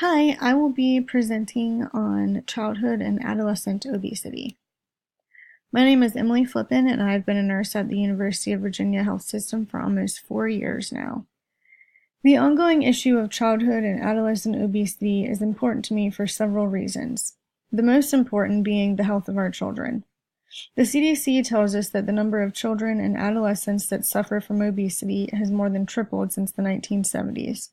Hi, I will be presenting on childhood and adolescent obesity. My name is Emily Flippen, and I've been a nurse at the University of Virginia Health System for almost 4 years now. The ongoing issue of childhood and adolescent obesity is important to me for several reasons, the most important being the health of our children. The CDC tells us that the number of children and adolescents that suffer from obesity has more than tripled since the 1970s.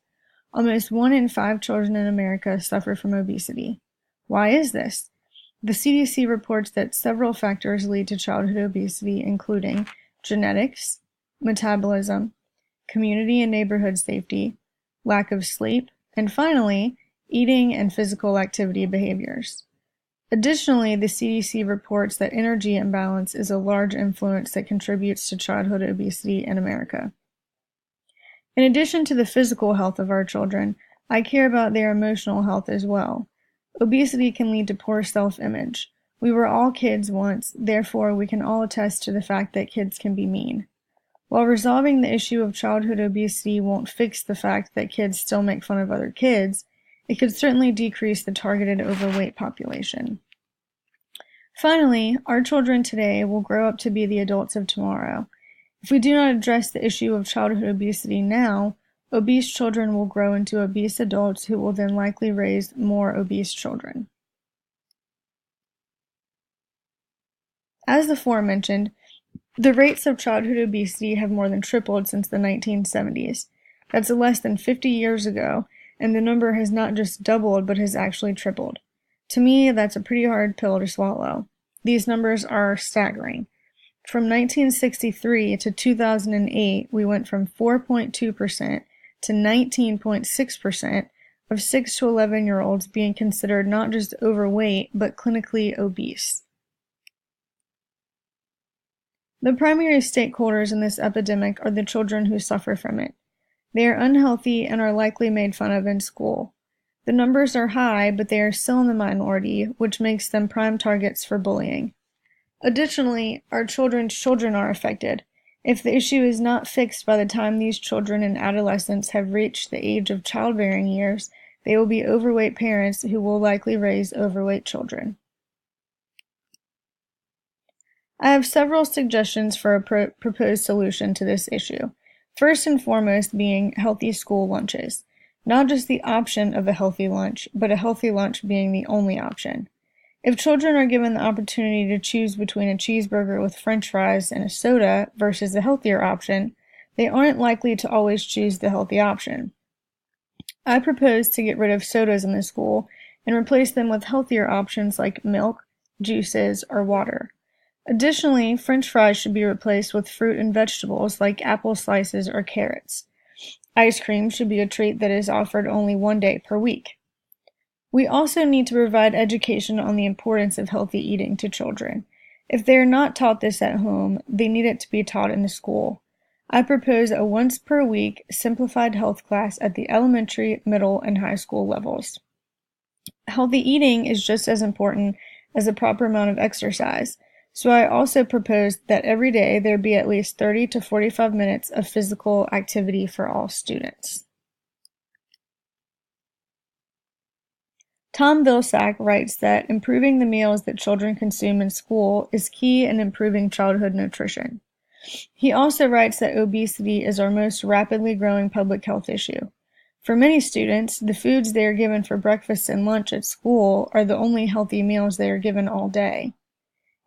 Almost 1 in 5 children in America suffer from obesity. Why is this? The CDC reports that several factors lead to childhood obesity, including genetics, metabolism, community and neighborhood safety, lack of sleep, and finally, eating and physical activity behaviors. Additionally, the CDC reports that energy imbalance is a large influence that contributes to childhood obesity in America. In addition to the physical health of our children, I care about their emotional health as well. Obesity can lead to poor self-image. We were all kids once, therefore we can all attest to the fact that kids can be mean. While resolving the issue of childhood obesity won't fix the fact that kids still make fun of other kids, it could certainly decrease the targeted overweight population. Finally, our children today will grow up to be the adults of tomorrow. If we do not address the issue of childhood obesity now, obese children will grow into obese adults who will then likely raise more obese children. As aforementioned, the rates of childhood obesity have more than tripled since the 1970s. That's less than 50 years ago, and the number has not just doubled but has actually tripled. To me, that's a pretty hard pill to swallow. These numbers are staggering. From 1963 to 2008, we went from 4.2% to 19.6% of 6 to 11-year-olds being considered not just overweight, but clinically obese. The primary stakeholders in this epidemic are the children who suffer from it. They are unhealthy and are likely made fun of in school. The numbers are high, but they are still in the minority, which makes them prime targets for bullying. Additionally, our children's children are affected. If the issue is not fixed by the time these children and adolescents have reached the age of childbearing years, they will be overweight parents who will likely raise overweight children. I have several suggestions for a proposed solution to this issue. First and foremost being healthy school lunches. Not just the option of a healthy lunch, but a healthy lunch being the only option. If children are given the opportunity to choose between a cheeseburger with french fries and a soda versus a healthier option, they aren't likely to always choose the healthy option. I propose to get rid of sodas in the school and replace them with healthier options like milk, juices, or water. Additionally, french fries should be replaced with fruit and vegetables like apple slices or carrots. Ice cream should be a treat that is offered only 1 day per week. We also need to provide education on the importance of healthy eating to children. If they are not taught this at home, they need it to be taught in the school. I propose a once per week simplified health class at the elementary, middle, and high school levels. Healthy eating is just as important as a proper amount of exercise, so I also propose that every day there be at least 30 to 45 minutes of physical activity for all students. Tom Vilsack writes that improving the meals that children consume in school is key in improving childhood nutrition. He also writes that obesity is our most rapidly growing public health issue. For many students, the foods they are given for breakfast and lunch at school are the only healthy meals they are given all day.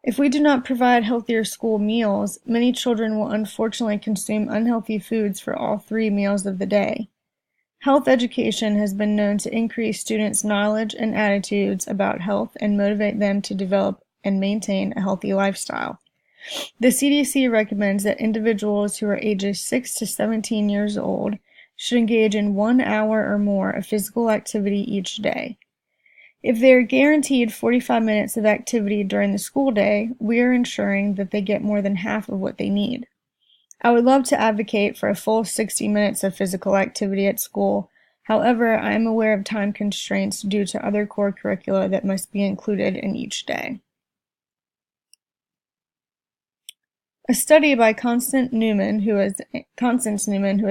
If we do not provide healthier school meals, many children will unfortunately consume unhealthy foods for all 3 meals of the day. Health education has been known to increase students' knowledge and attitudes about health and motivate them to develop and maintain a healthy lifestyle. The CDC recommends that individuals who are ages 6 to 17 years old should engage in 1 hour or more of physical activity each day. If they are guaranteed 45 minutes of activity during the school day, we are ensuring that they get more than half of what they need. I would love to advocate for a full 60 minutes of physical activity at school. However, I am aware of time constraints due to other core curricula that must be included in each day. A study by Constance Newman, who is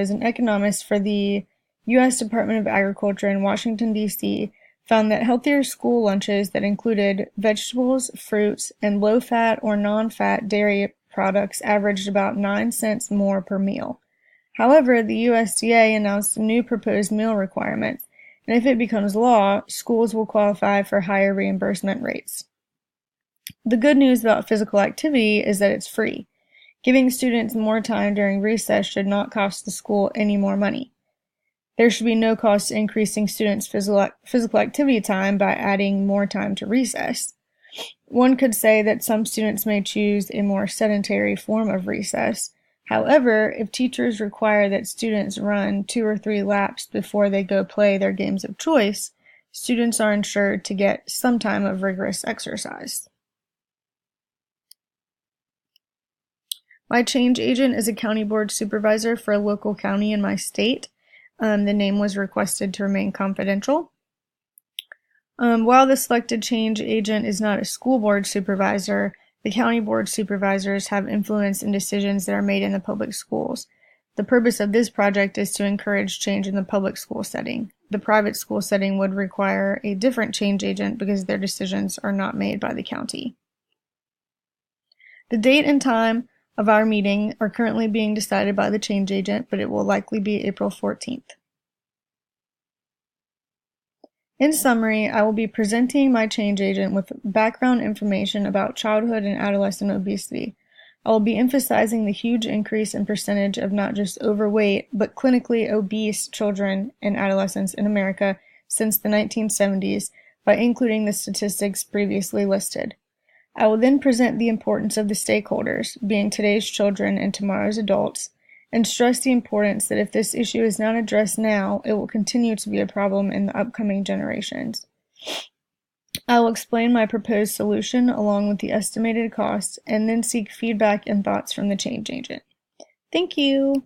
an economist for the U.S. Department of Agriculture in Washington, D.C. found that healthier school lunches that included vegetables, fruits, and low-fat or non-fat dairy products averaged about 9 cents more per meal. However, the USDA announced new proposed meal requirements, and if it becomes law, schools will qualify for higher reimbursement rates. The good news about physical activity is that it's free. Giving students more time during recess should not cost the school any more money. There should be no cost to increasing students' physical activity time by adding more time to recess. One could say that some students may choose a more sedentary form of recess. However, if teachers require that students run 2 or 3 laps before they go play their games of choice, students are ensured to get some time of rigorous exercise. My change agent is a county board supervisor for a local county in my state. The name was requested to remain confidential. While the selected change agent is not a school board supervisor, the county board supervisors have influence in decisions that are made in the public schools. The purpose of this project is to encourage change in the public school setting. The private school setting would require a different change agent because their decisions are not made by the county. The date and time of our meeting are currently being decided by the change agent, but it will likely be April 14th. In summary, I will be presenting my change agent with background information about childhood and adolescent obesity. I will be emphasizing the huge increase in percentage of not just overweight, but clinically obese children and adolescents in America since the 1970s by including the statistics previously listed. I will then present the importance of the stakeholders, being today's children and tomorrow's adults, and stress the importance that if this issue is not addressed now, it will continue to be a problem in the upcoming generations. I will explain my proposed solution along with the estimated costs and then seek feedback and thoughts from the change agent. Thank you.